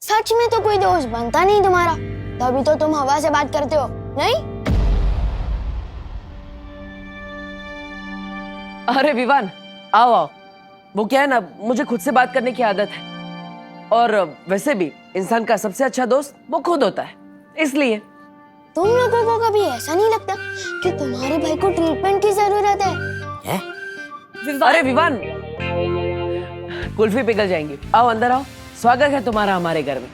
सच में तो कोई दोस्त बनता नहीं तुम्हारा, तभी तो तुम हवा से बात करते हो, नहीं? अरे विवान, आओ आओ। वो क्या है ना, मुझे खुद से बात करने की आदत है, और वैसे भी इंसान का सबसे अच्छा दोस्त वो खुद होता है, इसलिए। तुम लोगों को कभी ऐसा नहीं लगता कि तुम्हारे भाई को ट्रीटमेंट की जरूरत है? अरे विवान, कुल्फी पिघल जाएंगी, आओ अंदर आओ। स्वागत है तुम्हारा हमारे घर में।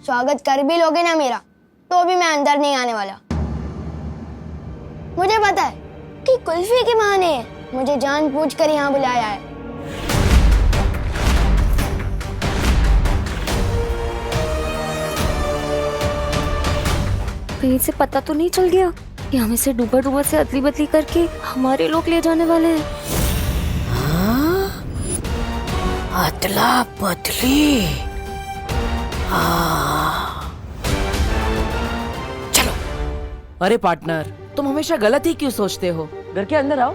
स्वागत कर भी लोगे ना मेरा, तो भी मैं अंदर नहीं आने वाला। मुझे पता है कि कुल्फी के बहाने मुझे जानबूझकर यहाँ बुलाया है। कहीं से पता तो नहीं चल गया कि हमें से डूबा डूबा से अदली बदली करके हमारे लोग ले जाने वाले हैं। अदला बदली। चलो। अरे पार्टनर, तुम हमेशा गलत ही क्यों सोचते हो? घर के अंदर आओ,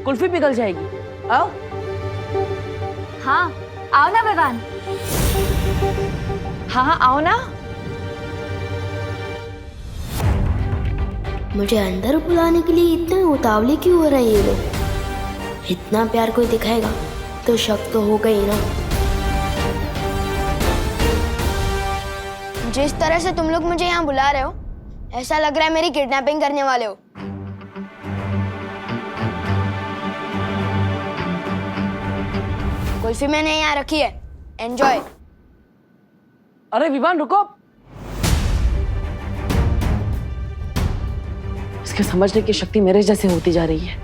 कुल्फी पिघल जाएगी, आओ। हाँ, आओ ना विवान। हाँ आओ ना। मुझे अंदर बुलाने के लिए इतने उतावले क्यों हो रहे हैं ये लोग? इतना प्यार कोई दिखाएगा तो शक तो होगा ही ना। जिस तरह से तुम लोग मुझे यहाँ बुला रहे हो, ऐसा लग रहा है मेरी किडनैपिंग करने वाले हो। कुल्फी मैंने यहाँ रखी है, एंजॉय। अरे विवान रुको, इसके समझने की शक्ति मेरे जैसे होती जा रही है।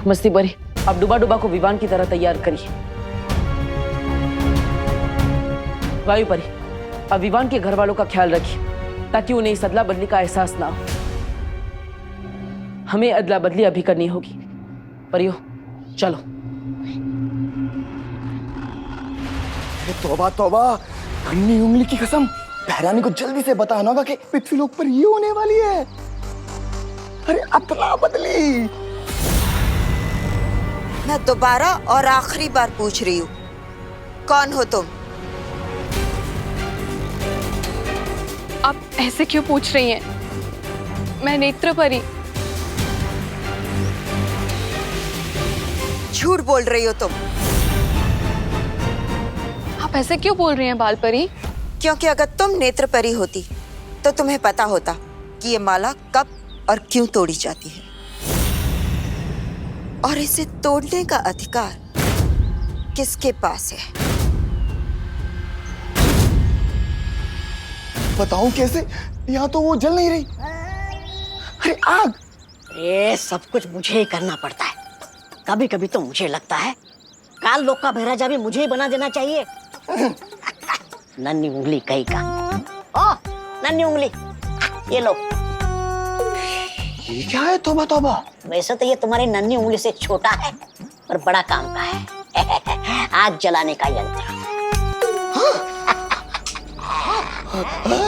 मस्ती बरी, अब डुबा डुबा को विवान की तरह तैयार करिए। वायु परी, अब विवान के घर वालों का ख्याल रखिए, ताकि उन्हें इस अदला बदली का एहसास ना हो। हमें अदला बदली अभी करनी होगी। परियो, चलो। तौबा तौबा, अन्नी उंगली की कसम, बहरानी को जल्दी से बताना होगा कि पृथ्वी लोक पर ये होने वाली है। अरे अदला बदली। मैं दोबारा और आखिरी बार पूछ रही हूँ, कौन हो तुम? आप ऐसे क्यों पूछ रही हैं? मैं नेत्र परी। झूठ बोल रही हो तुम। आप ऐसे क्यों बोल रही हैं बाल परी? क्योंकि अगर तुम नेत्र परी होती तो तुम्हें पता होता कि ये माला कब और क्यों तोड़ी जाती है, और इसे तोड़ने का अधिकार किसके पास है। बताऊं कैसे? यहाँ तो वो जल नहीं रही। अरे आग। ये सब कुछ मुझे ही करना पड़ता है। कभी कभी तो मुझे लगता है काल लोक का महाराजा भी मुझे ही बना देना चाहिए। नन्ही उंगली कहीं का। ओ नन्ही उंगली, ये लो। ये क्या है? तौबा तौबा। वैसे तो ये तुम्हारी नन्ही उंगली से छोटा है और बड़ा काम का है। आग जलाने का यंत्र।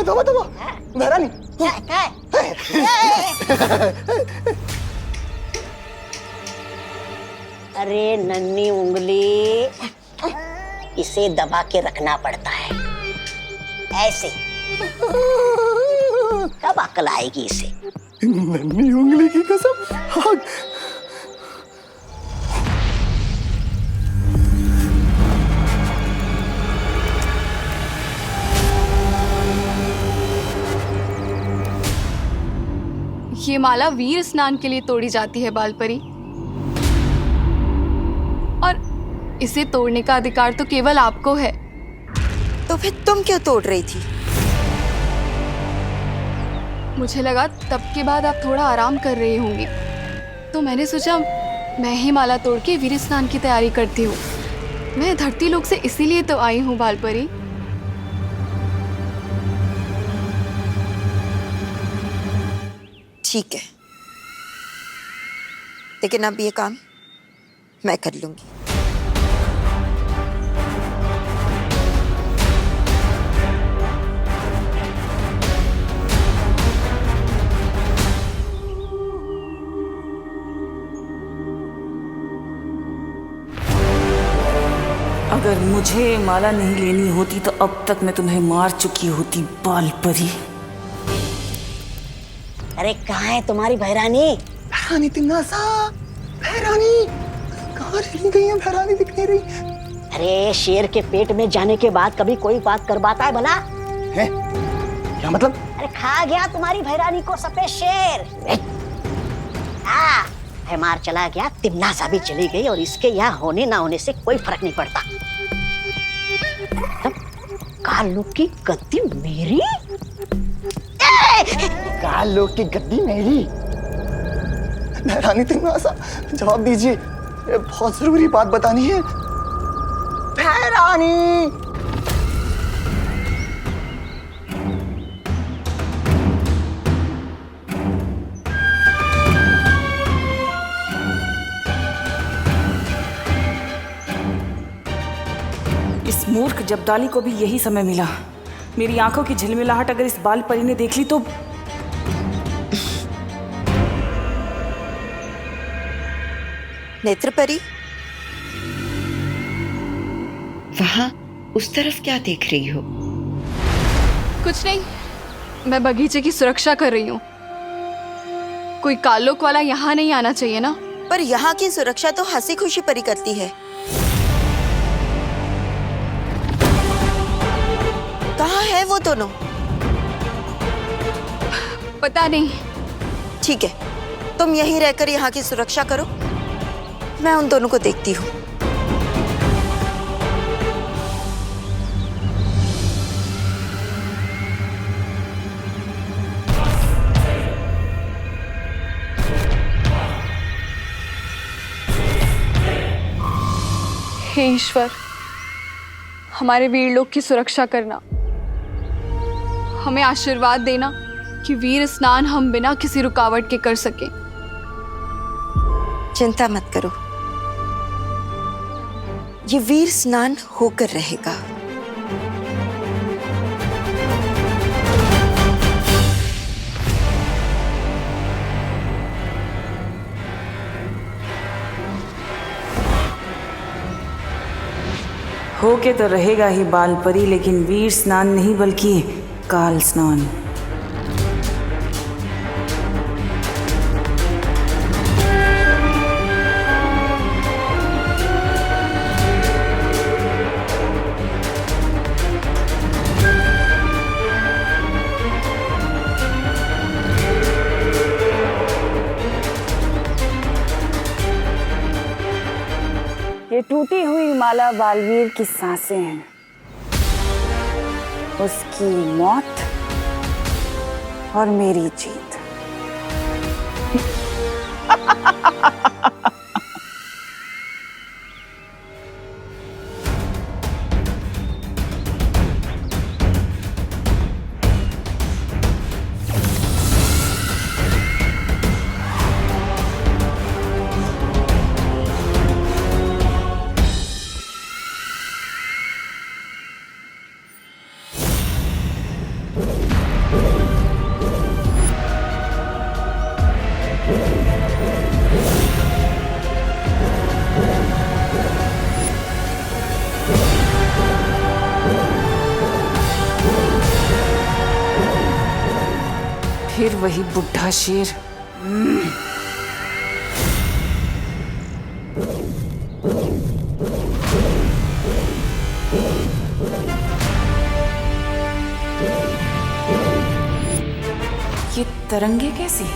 तौबा तौबा, बहरानी। अरे नन्ही उंगली, इसे दबा के रखना पड़ता है ऐसे, कब अकल आएगी इसे। नन्ही उंगली की कसम, आग। ये माला वीर स्नान के लिए तोड़ी जाती है बाल परी, और इसे तोड़ने का अधिकार तो केवल आपको है। तो फिर तुम क्यों तोड़ रही थी? मुझे लगा तब के बाद आप थोड़ा आराम कर रही होंगी, तो मैंने सोचा मैं ही माला तोड़ के वीर स्नान की तैयारी करती हूँ। मैं धरती लोक से इसीलिए तो आई हूँ बाल परी। ठीक है, लेकिन अब ये काम मैं कर लूंगी। अगर मुझे माला नहीं लेनी होती तो अब तक मैं तुम्हें मार चुकी होती, बाल परी। अरे कहाँ है तुम्हारी भैरानी? भैरानी तिन्नासा, भैरानी कहाँ चली गई है? भैरानी दिख नहीं रही अरे शेर के पेट में जाने के बाद कभी कोई बात कर पाता है भला? है? क्या मतलब? अरे खा गया तुम्हारी भैरानी को सफेद शेर। है मार चला गया, तिम्नासा भी चली गई और इसके यहाँ होने ना होने से कोई फर्क नहीं पड़ता। तब कालू की गद्दी मेरी? कालो की गद्दी मेरी? भैरानी तिन्नासा जवाब दीजिए, ये बहुत जरूरी बात बतानी है। भैरानी! इस मूर्ख जब्दाली को भी यही समय मिला। मेरी आंखों की झिलमिलाहट अगर इस बाल परी ने देख ली तो। नेत्र परी, वहां उस तरफ क्या देख रही हो? कुछ नहीं, मैं बगीचे की सुरक्षा कर रही हूँ। कोई कालोक वाला यहाँ नहीं आना चाहिए ना। पर यहाँ की सुरक्षा तो हंसी खुशी परी करती है। कहाँ है वो दोनों? पता नहीं। ठीक है, तुम यहीं रहकर यहाँ की सुरक्षा करो, मैं उन दोनों को देखती हूँ। हे ईश्वर, हमारे वीर लोग की सुरक्षा करना, हमें आशीर्वाद देना कि वीर स्नान हम बिना किसी रुकावट के कर सके। चिंता मत करो, ये वीर स्नान होकर रहेगा। होके तो रहेगा ही बाल परी, लेकिन वीर स्नान नहीं बल्कि काल स्नान। ये टूटी हुई माला बालवीर की सांसें हैं, उसकी मौत और मेरी जीत। फिर वही बुढ़ा शेर। ये तरंगे कैसी?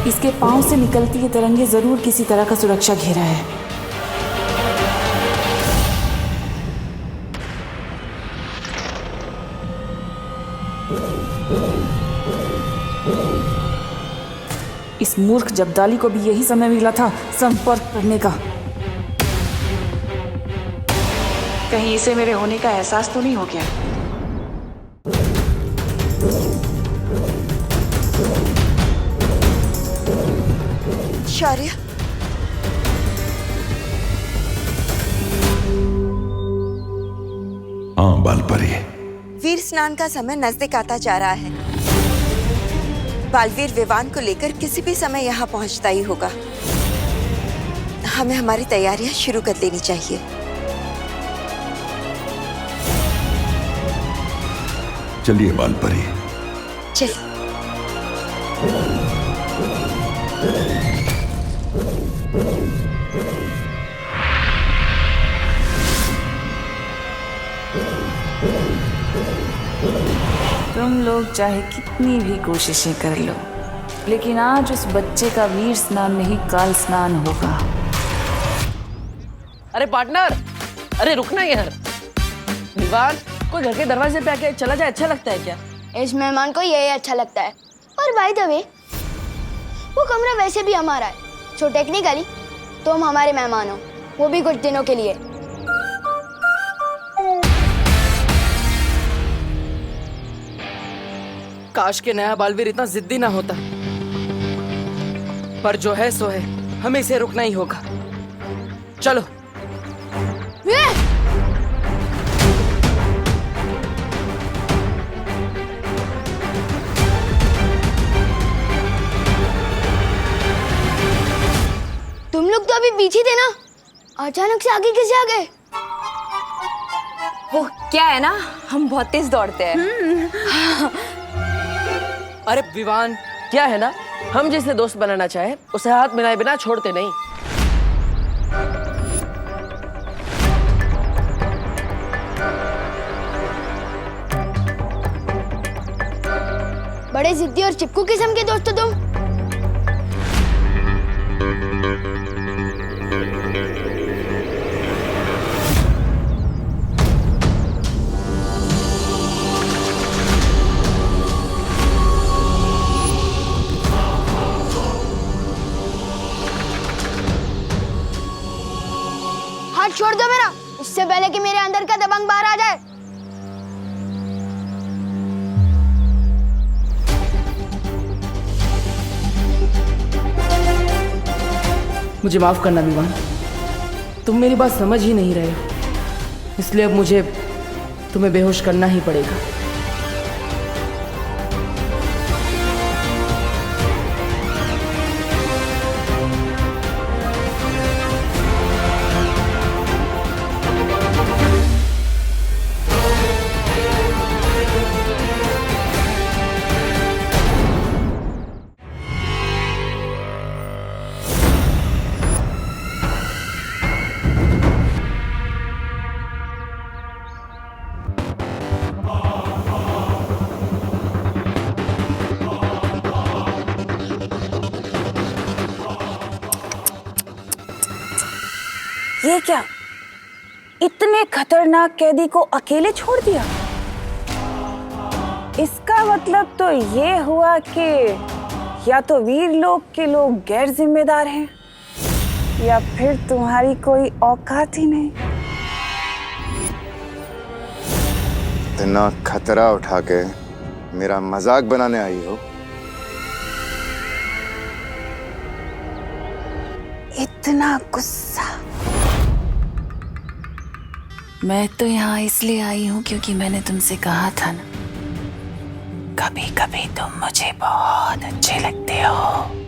इसके पांव से निकलती ये तरंगे जरूर किसी तरह का सुरक्षा घेरा है। इस मूर्ख जब्दाली को भी यही समय मिला था संपर्क करने का। कहीं इसे मेरे होने का एहसास तो नहीं हो गया? शौर्य, हाँ बालपरी। वीर स्नान का समय नजदीक आता जा रहा है। बालवीर विवान को लेकर किसी भी समय यहाँ पहुँचता ही होगा। हमें हमारी तैयारियां शुरू कर लेनी चाहिए। चलिए बालपरी। चल। तुम लोग चाहे कितनी भी कोशिशें कर लो, लेकिन आज उस बच्चे का वीर स्नान नहीं काल स्नान होगा। अरे पार्टनर, अरे रुकना यार। दीवान कोई घर के दरवाजे पे आके चला जाए अच्छा लगता है क्या? इस मेहमान को यही अच्छा लगता है। और बाय द वे, वो कमरा वैसे भी हमारा है, सो टेक्निकली तुम हमारे मेहमान हो, वो भी कुछ दिनों के लिए। काश के नया बालवीर इतना जिद्दी ना होता, पर जो है सो है, हमें इसे रुकना ही होगा। चलो। तुम लोग तो अभी पीछे थे ना, अचानक से आगे कैसे आ गए? वो क्या है ना, हम बहुत तेज दौड़ते हैं। अरे विवान, क्या है ना, हम जिसे दोस्त बनाना चाहे उसे हाथ मिलाए बिना छोड़ते नहीं। बड़े जिद्दी और चिपकू किस्म के दोस्त हो तुम। हाथ छोड़ दो मेरा, इससे पहले कि मेरे अंदर का दबंग बाहर आ जाए। मुझे माफ करना विवान, तुम मेरी बात समझ ही नहीं रहे हो, इसलिए अब मुझे तुम्हें बेहोश करना ही पड़ेगा। ये क्या, इतने खतरनाक कैदी को अकेले छोड़ दिया? इसका मतलब तो ये हुआ कि या तो वीर लोग के लोग गैर जिम्मेदार हैं, या फिर तुम्हारी कोई औकात ही नहीं। इतना खतरा उठा के मेरा मजाक बनाने आई हो? इतना गुस्सा? मैं तो यहाँ इसलिए आई हूँ क्योंकि मैंने तुमसे कहा था ना, कभी कभी तुम मुझे बहुत अच्छे लगते हो।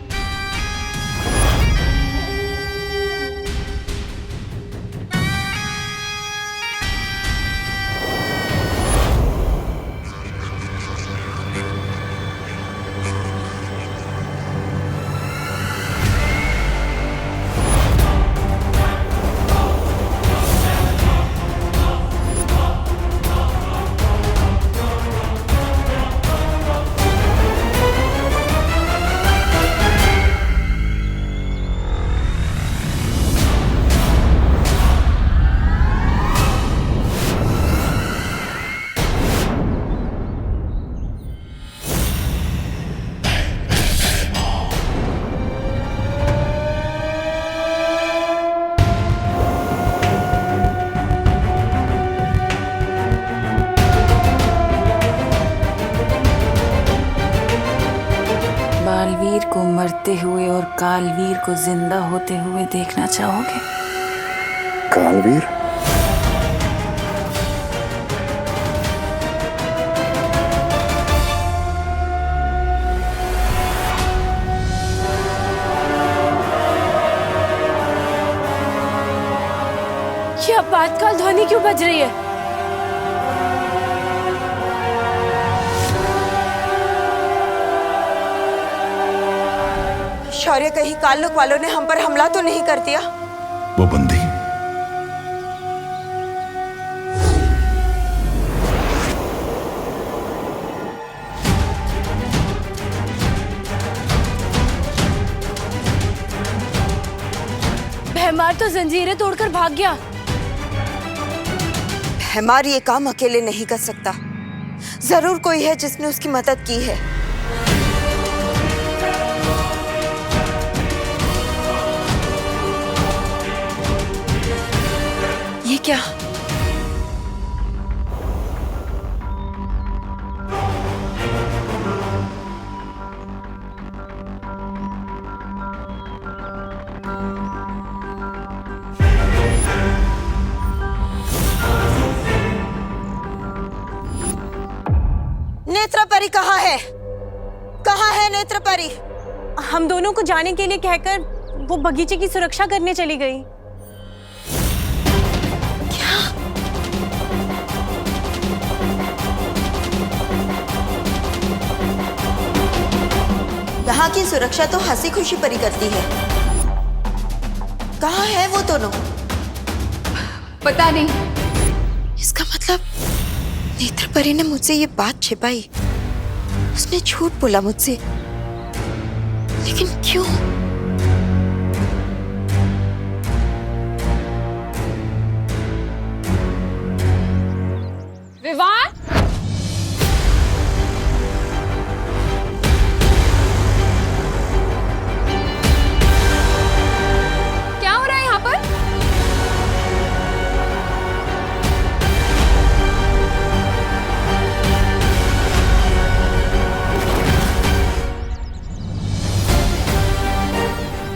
बालवीर को मरते हुए और कालवीर को जिंदा होते हुए देखना चाहोगे? कालवीर? प्रातःकाल ध्वनि क्यों बज रही है? शौर्य, कहीं काल्लुक वालों ने हम पर हमला तो नहीं कर दिया? वो बंदी भैमार तो जंजीरें तोड़कर भाग गया। हमारी ये काम अकेले नहीं कर सकता। जरूर कोई है जिसने उसकी मदद की है। ये क्या? नेत्र परी कहाँ है? कहाँ है नेत्र परी? हम दोनों को जाने के लिए कहकर वो बगीचे की सुरक्षा करने चली गई। यहाँ की सुरक्षा तो हंसी खुशी परी करती है। कहाँ है वो दोनों? पता नहीं। इसका मतलब नेत्र परी ने मुझसे ये बात छिपाई। उसने झूठ बोला मुझसे, लेकिन क्यों? विवान, क्या हो रहा है यहाँ पर?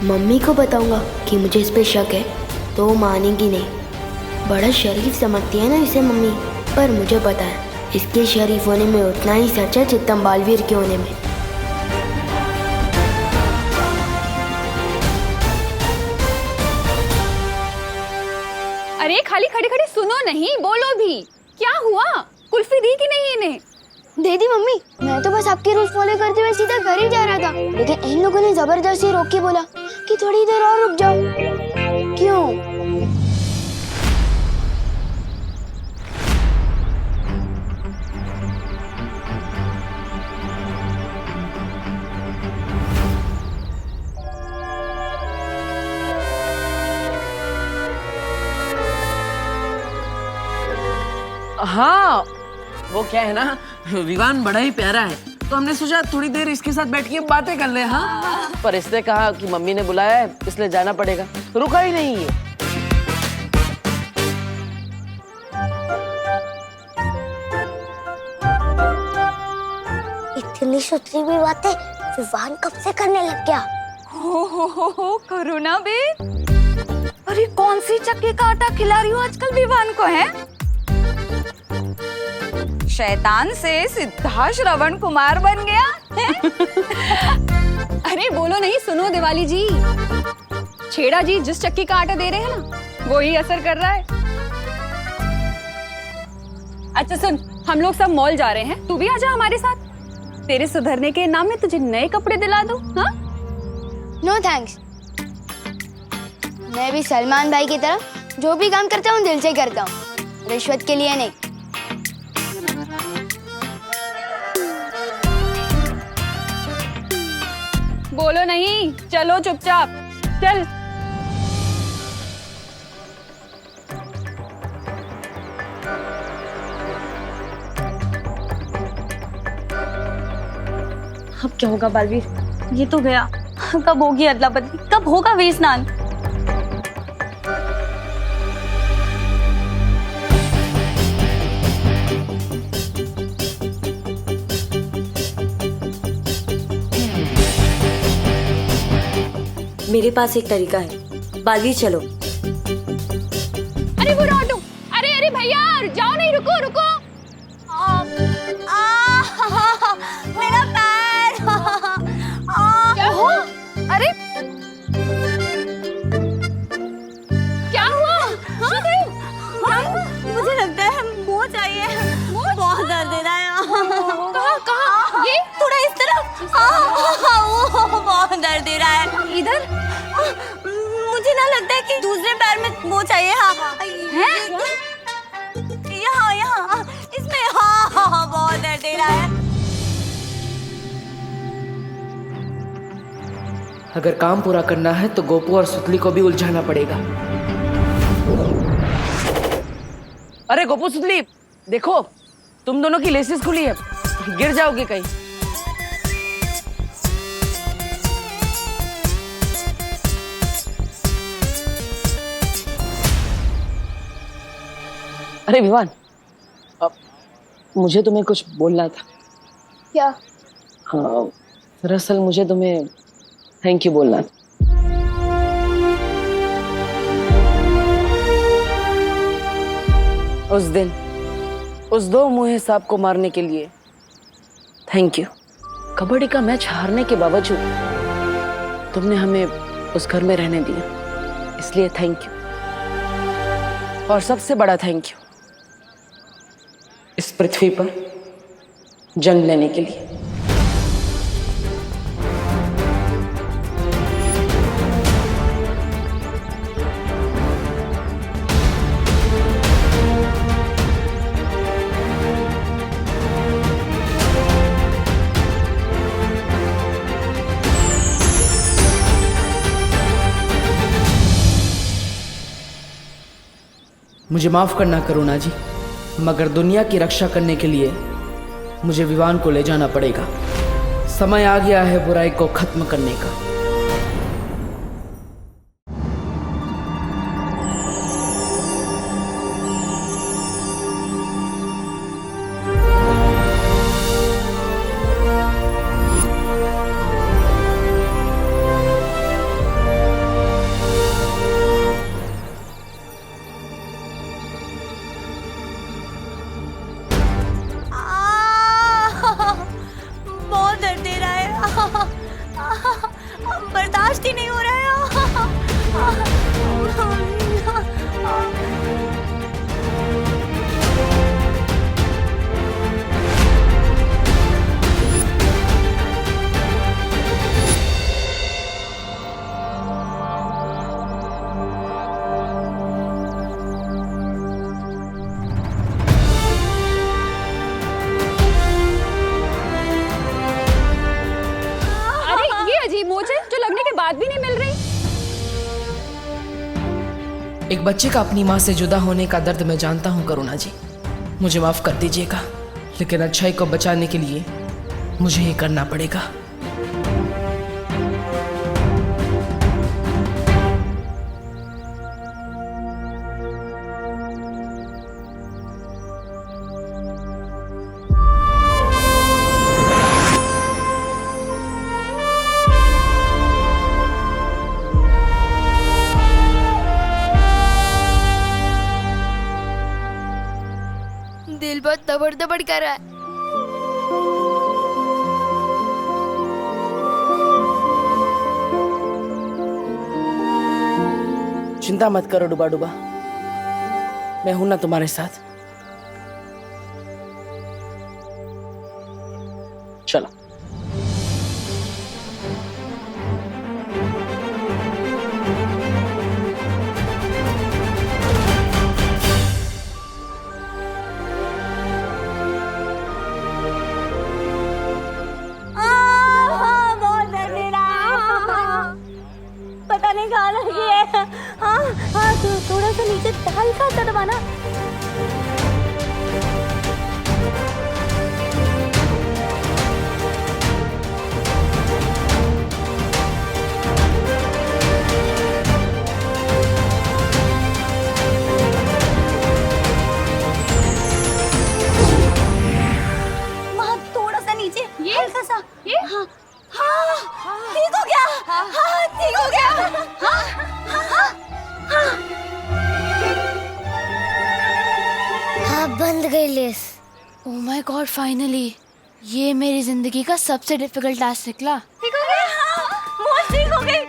मम्मी को बताऊंगा कि मुझे इस पे शक है तो वो मानेगी नहीं। बड़ा शरीफ समझती है ना इसे मम्मी, पर मुझे पता है इसके शरीफ होने में उतना ही सच है जितना बालवीर के होने में। अरे खाली खड़ी खड़ी सुनो नहीं, बोलो भी। क्या हुआ? कुल्फी दी कि नहीं इन्हें? दे दी मम्मी। मैं तो बस आपके रूल्स फॉलो करते हुए सीधा घर ही जा रहा था, लेकिन इन लोगों ने जबरदस्ती रोक के बोला कि थोड़ी देर और रुक जाओ। क्यों? हाँ, वो क्या है ना, विवान बड़ा ही प्यारा है, तो हमने सोचा थोड़ी देर इसके साथ बैठ के बातें कर ले। हाँ, पर इसने कहा कि मम्मी ने बुलाया है इसलिए जाना पड़ेगा, रुका ही नहीं है। इतनी सुथरी भी बातें विवान कब से करने लग गया? हो करो ना बे। अरे कौन सी चक्की का आटा खिला रही हो आजकल विवान को? है शैतान से सीधा श्रवण कुमार बन गया है? अरे बोलो नहीं, सुनो दिवाली जी, छेड़ा जी जिस चक्की का आटा दे रहे हैं ना, वो ही असर कर रहा है। अच्छा सुन, हम लोग सब मॉल जा रहे हैं, तू भी आजा हमारे साथ। तेरे सुधरने के नाम में तुझे नए कपड़े दिला दूं। हाँ? No thanks. मैं भी सलमान भाई की तरह जो भी काम करता हूँ दिल से करता हूँ, रिश्वत के लिए नहीं। बोलो नहीं, चलो चुपचाप चल। अब क्या होगा बालवीर? ये तो गया, कब होगी अदला बदली, कब होगा वीर स्नान? मेरे पास एक तरीका है, बालवीर चलो। अरे वो ऑटो, अरे अरे भैया जाओ नहीं, रुको रुको। मेरा पैर। क्या हुआ? अरे क्या हुआ? मोच आई है, बहुत दर्द दे रहा है। कहाँ कहाँ? ये थोड़ा इस तरफ। वो बहुत दर्द दे रहा है। इधर? मुझे ना लगता है कि दूसरे पैर में मोच आई है। हाँ यहाँ यहाँ इसमें। हाँ बहुत दर्द दे रहा है। अगर काम पूरा करना है तो गोपू और सुतली को भी उलझाना पड़ेगा। अरे गोपू सुतली, देखो तुम दोनों की लेसेस खुली है, गिर जाओगे कहीं। अरे विवान, अब मुझे तुम्हें कुछ बोलना था। क्या? हाँ, दरअसल मुझे तुम्हें थैंक यू बोलना था। उस दिन उस दो मुँहे सांप को मारने के लिए थैंक यू। कबड्डी का मैच हारने के बावजूद तुमने हमें उस घर में रहने दिया, इसलिए थैंक यू। और सबसे बड़ा थैंक यू इस पृथ्वी पर जन्म लेने के लिए। मुझे माफ करना करुणा जी, मगर दुनिया की रक्षा करने के लिए मुझे विवान को ले जाना पड़ेगा। समय आ गया है बुराई को खत्म करने का। बहुत दर्द दे रहा है। बर्दाश्त ही नहीं हो रहा है। मोच है जो लगने के बाद भी नहीं मिल रही। एक बच्चे का अपनी माँ से जुदा होने का दर्द मैं जानता हूँ करुणा जी, मुझे माफ कर दीजिएगा, लेकिन अच्छाई को बचाने के लिए मुझे ये करना पड़ेगा। दिल बहुत दबड़ दबड़ कर रहा है। चिंता मत करो डुबा डुबा, मैं हूं ना तुम्हारे साथ। चलो। पता नहीं कहाँ लगी है। हाँ तो थोड़ा सा नीचे हल्का सा दबाना। वहाँ थोड़ा सा नीचे, हल्का सा। ये हाँ ठीक हो गया। हाँ ठीक हो गया। हाँ बंद गई less. Oh my God, finally ये मेरी जिंदगी का सबसे डिफिकल्ट टास्क निकला। ठीक हो गया। मौज ठीक हो गई।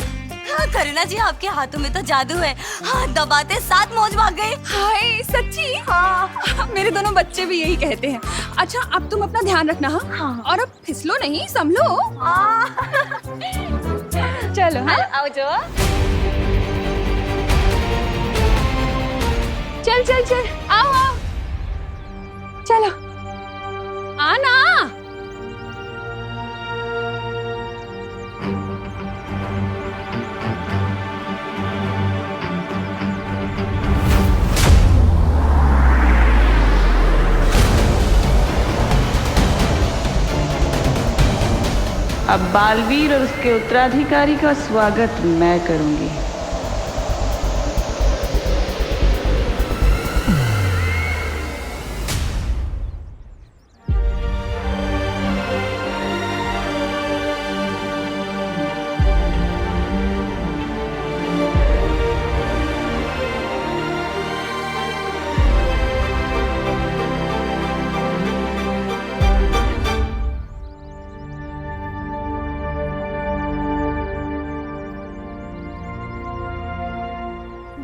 करुणा जी आपके हाथों में तो जादू है। हाँ दबाते साथ मौज भाग गई। हाय सच्ची? हाँ मेरे दोनों बच्चे भी यही कहते हैं। अच्छा अब तुम अपना ध्यान रखना। हाँ और अब फिसलो नहीं, संभलो। चलो हाँ आओ जो। चल चल चल आओ आओ चलो आना। अब बालवीर और उसके उत्तराधिकारी का स्वागत मैं करूंगी।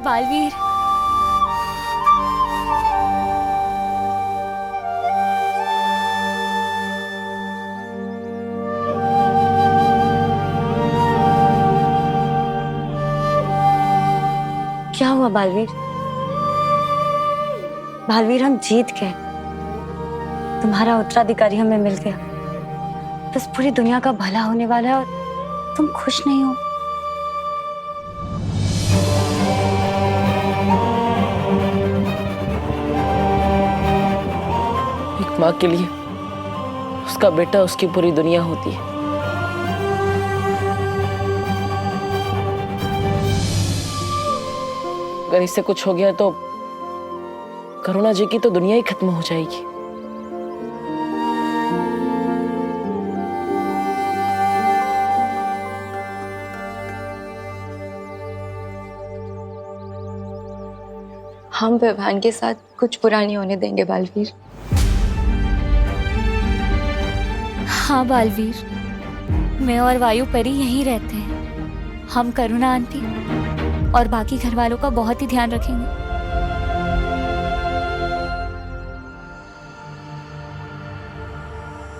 बालवीर, क्या हुआ बालवीर? बालवीर हम जीत गए, तुम्हारा उत्तराधिकारी हमें मिल गया। बस पूरी दुनिया का भला होने वाला है और तुम खुश नहीं हो। एक माँ के लिए उसका बेटा उसकी पूरी दुनिया होती है। अगर इससे कुछ हो गया तो करुणा जी की तो दुनिया ही खत्म हो जाएगी। हम विवान के साथ कुछ बुरा नहीं होने देंगे बालवीर। हाँ बालवीर, मैं और वायु परी यहीं रहते हैं। हम करुणा आंटी और बाकी घर वालों का बहुत ही ध्यान रखेंगे।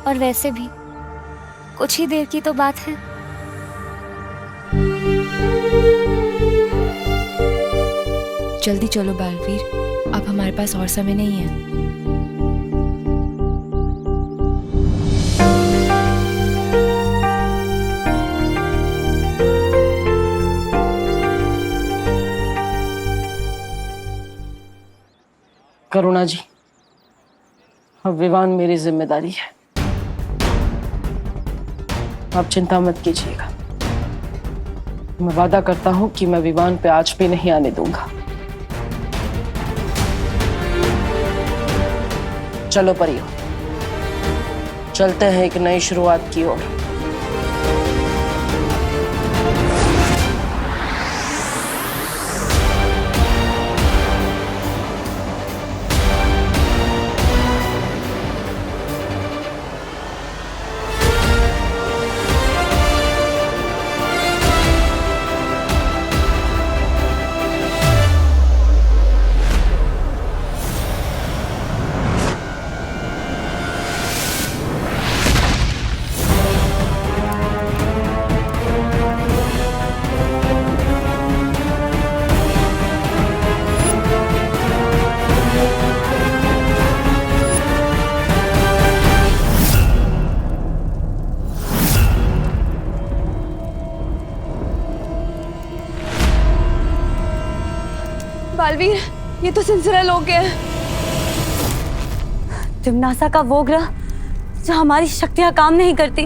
और वैसे भी कुछ ही देर की तो बात है। जल्दी चलो बालवीर, अब हमारे पास और समय नहीं है। करुणा जी, अब विवान मेरी जिम्मेदारी है। आप चिंता मत कीजिएगा। मैं वादा करता हूं कि मैं विवान पे आज भी नहीं आने दूंगा। चलो परियो, चलते हैं एक नई शुरुआत की ओर। बालवीर, ये तो सिलसिला लोग हैं। तिमनासा का वो ग्रह जो हमारी शक्तियां काम नहीं करती।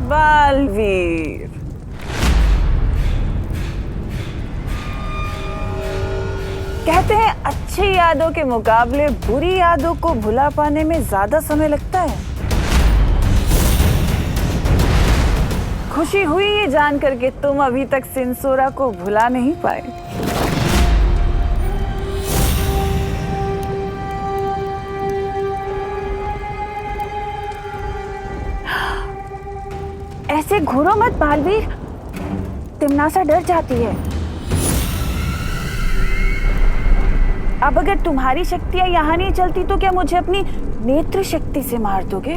बालवीर, कहते हैं अच्छी यादों के मुकाबले बुरी यादों को भुला पाने में ज्यादा समय लगता है। खुशी हुई ये जानकर के तुम अभी तक सिंसोरा को भुला नहीं पाए। ऐसे घूरो मत बालवीर, तिमनासा डर जाती है। अब अगर तुम्हारी शक्तियां यहाँ नहीं चलती तो क्या मुझे अपनी नेत्र शक्ति से मार दोगे?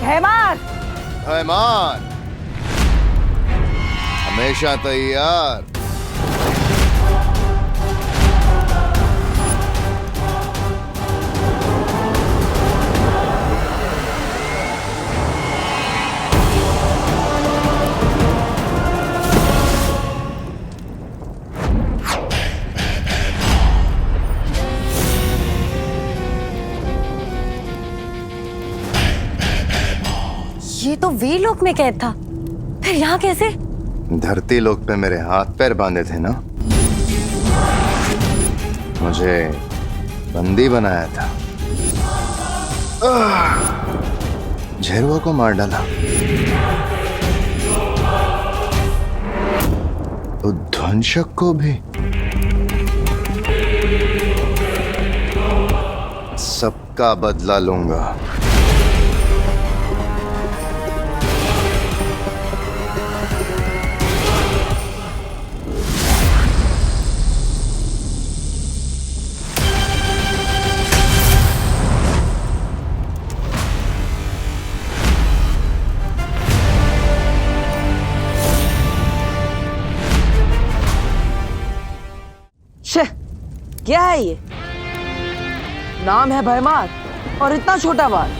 हैमान! हैमान! हमेशा तैयार। ये तो वीरलोक में कैद था, फिर यहाँ कैसे? धरती लोक पे मेरे हाथ पैर बांधे थे ना, मुझे बंदी बनाया था, झेरुआ को मार डाला, तो ध्वंसक को भी। सबका बदला लूंगा। क्या है ये? नाम है भयमार और इतना छोटा बाल।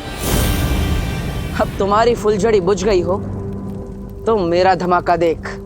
अब तुम्हारी फुलझड़ी बुझ गई हो तो मेरा धमाका देख।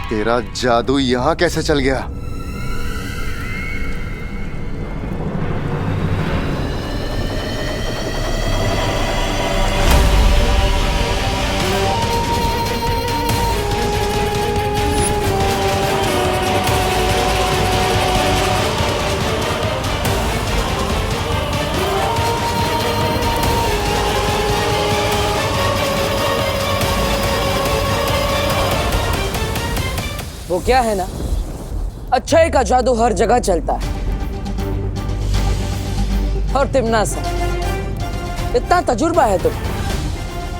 तेरा जादू यहां कैसे चल गया? वो क्या है ना, अच्छाई का जादू हर जगह चलता है। और तिमनासा, इतना तजुर्बा है तुम,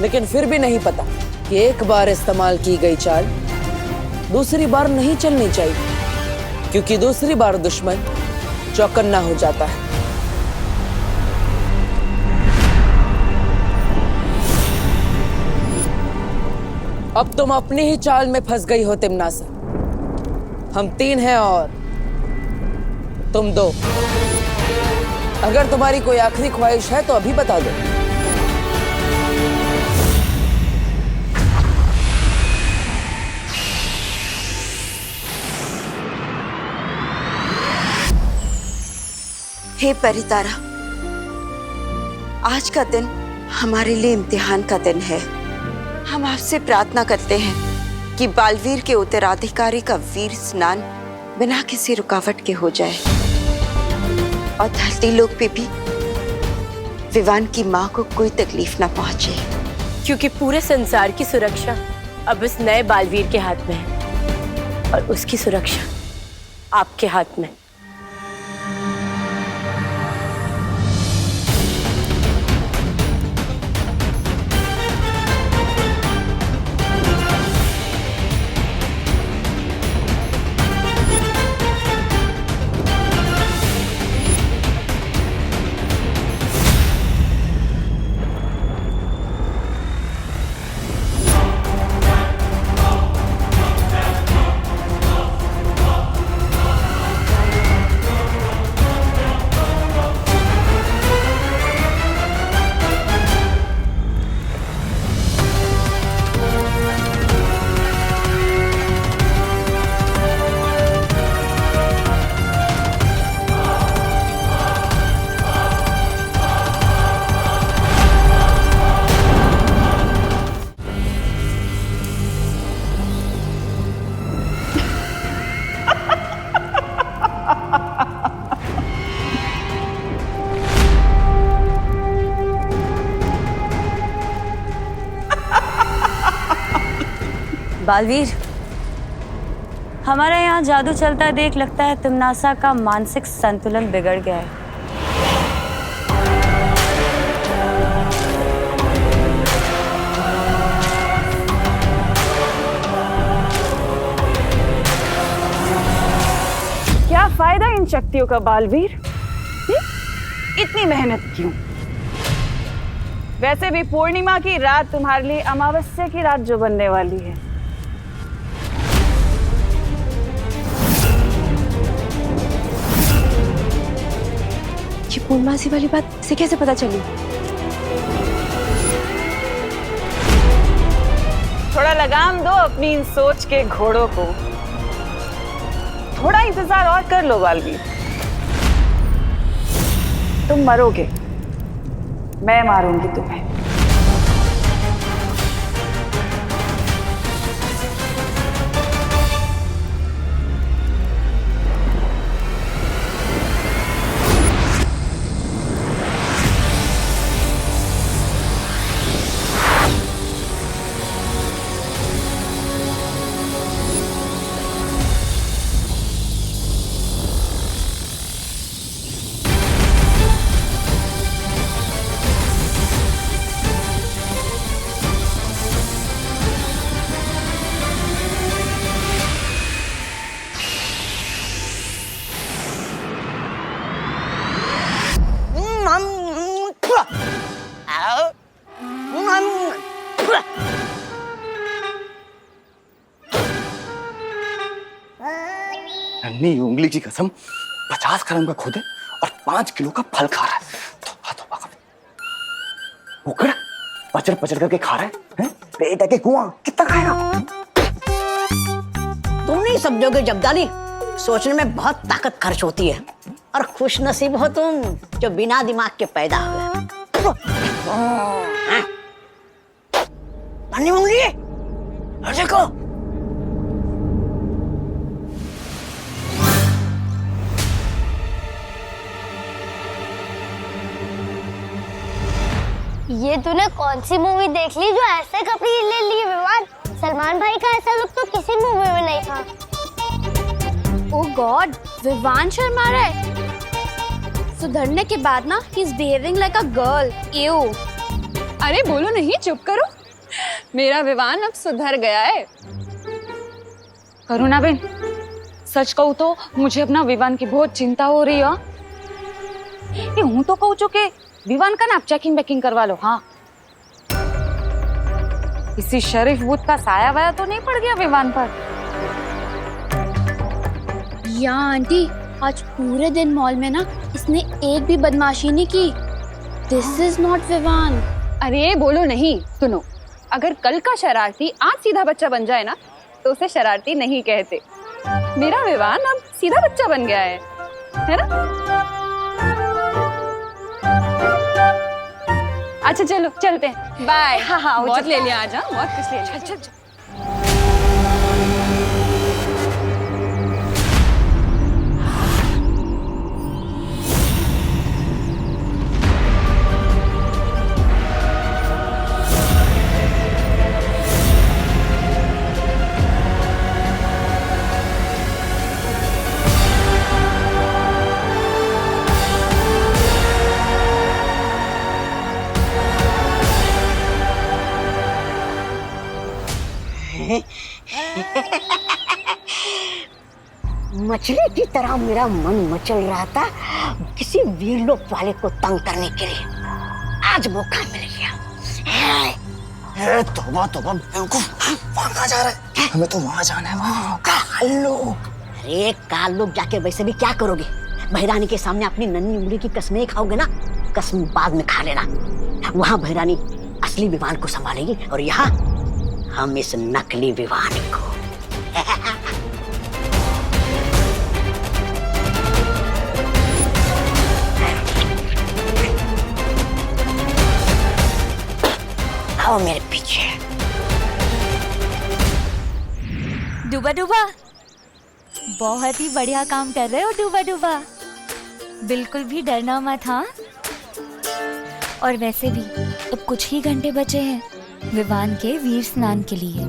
लेकिन फिर भी नहीं पता कि एक बार इस्तेमाल की गई चाल दूसरी बार नहीं चलनी चाहिए, क्योंकि दूसरी बार दुश्मन चौकन्ना हो जाता है। अब तुम अपनी ही चाल में फंस गई हो तिमनासा। हम 3 हैं और तुम 2। अगर तुम्हारी कोई आखिरी ख्वाहिश है तो अभी बता दो। हे परितारा, आज का दिन हमारे लिए इम्तिहान का दिन है। हम आपसे प्रार्थना करते हैं कि बालवीर के उत्तराधिकारी का वीर स्नान बिना किसी रुकावट के हो जाए और धरती लोक पे भी विवान की माँ को कोई तकलीफ ना पहुंचे, क्योंकि पूरे संसार की सुरक्षा अब इस नए बालवीर के हाथ में है और उसकी सुरक्षा आपके हाथ में। बालवीर, हमारे यहाँ जादू चलता देख लगता है तुमनासा का मानसिक संतुलन बिगड़ गया है। क्या फायदा इन शक्तियों का बालवीर? इतनी मेहनत क्यों? वैसे भी पूर्णिमा की रात तुम्हारे लिए अमावस्या की रात जो बनने वाली है। ये पूर्णमासी वाली बात इसे कैसे पता चली? थोड़ा लगाम दो अपनी इन सोच के घोड़ों को। थोड़ा इंतजार और कर लो बालवीर। तुम मरोगे, मैं मारूंगी तुम्हें। नन्ही उंगली की कसम, 50 ग्राम का खुद है और 5 किलो का फल खा रहा है। उकड़ पचड़ पचड़ करके खा रहा है? पेट है के कुआं, कितना खाएगा? तुम नहीं समझोगे जब्दाली, सोचने में बहुत ताकत खर्च होती है और खुश नसीब हो तुम जो बिना दिमाग के पैदा हुए। नन्ही उंगली, देखो ये तूने कौन सी मूवी देख ली जो ऐसे कपड़े ले लिए विवान? सलमान भाई का ऐसा लुक तो किसी मूवी में नहीं था। ओह गॉड, विवान शर्मा रहा है। सुधरने के बाद ना he is behaving like a girl. You. अरे बोलो नहीं, चुप करो। मेरा विवान अब सुधर गया है। करुणा बेन, सच कहूँ तो मुझे अपना विवान की बहुत चिंता हो रही है। ये हूँ तो कहूँ चुके विवान का ना चेकिंग बैकिंग करवा लो। हाँ, इसी शरीफ बूथ का साया वाया तो नहीं पड़ गया विवान पर? या आंटी, आज पूरे दिन मॉल में ना इसने एक भी बदमाशी नहीं की। This is not Vivaan. अरे बोलो नहीं, सुनो, अगर कल का शरारती आज सीधा बच्चा बन जाए ना तो उसे शरारती नहीं कहते। मेरा विवान अब सीधा बच्चा बन गया है ना? अच्छा चलो चलते हैं, बाय। हाँ, बहुत ले लिया आज, बहुत कुछ ले लिया। चल। मछली की तरह मेरा मन मचल रहा था किसी वीरलोक वाले को तंग करने के लिए। आज मौका मिल गया। तोबा तोबा, वहाँ कहाँ जा रहा है? हमें तो वहाँ जाना है। वहाँ कालो। अरे कालो जाके वैसे भी क्या करोगे? भैरानी के सामने अपनी नन्ही उंगली की कसमें खाओगे ना? कसम बाद में खा लेना। वहाँ भैरानी असली विवान को संभालेगी और यहाँ हम इस नकली विवान को। आओ मेरे पीछे। डूबा डूबा, बहुत ही बढ़िया काम कर रहे हो डूबा डूबा। बिल्कुल भी डरना मत। हाँ, और वैसे भी अब कुछ ही घंटे बचे हैं विवान के वीर स्नान के लिए।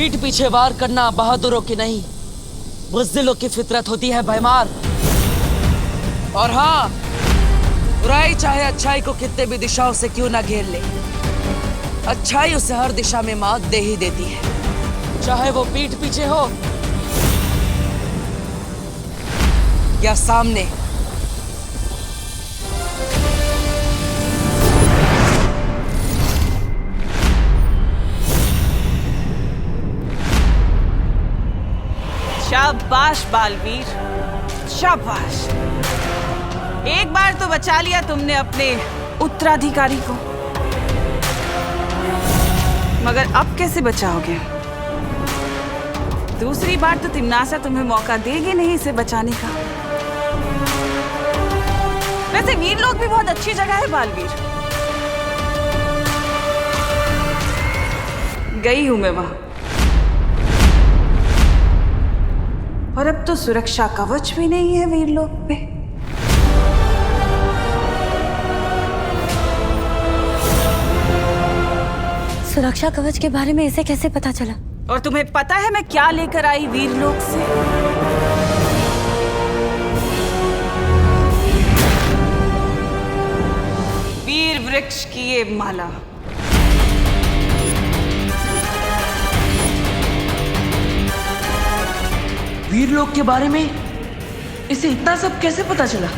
पीठ पीछे वार करना बहादुरों की नहीं, बुज़दिलों की फितरत होती है भयमार। और हाँ, बुराई चाहे अच्छाई को कितने भी दिशाओं से क्यों ना घेर ले, अच्छाई उसे हर दिशा में मात दे ही देती है, चाहे वो पीठ पीछे हो या सामने। शाबाश बालवीर, शाबाश। एक बार तो बचा लिया तुमने अपने उत्तराधिकारी को, मगर अब कैसे बचाओगे? दूसरी बार तो तिम्नासा तुम्हें मौका देगी नहीं इसे बचाने का। वैसे वीर लोग भी बहुत अच्छी जगह है बालवीर, गई हूं मैं वहां। और अब तो सुरक्षा कवच भी नहीं है वीर लोग पे। सुरक्षा कवच के बारे में इसे कैसे पता चला? और तुम्हें पता है मैं क्या लेकर आई वीर लोग से? वीर वृक्ष की ये माला। वीर लोग के बारे में इसे इतना सब कैसे पता चला?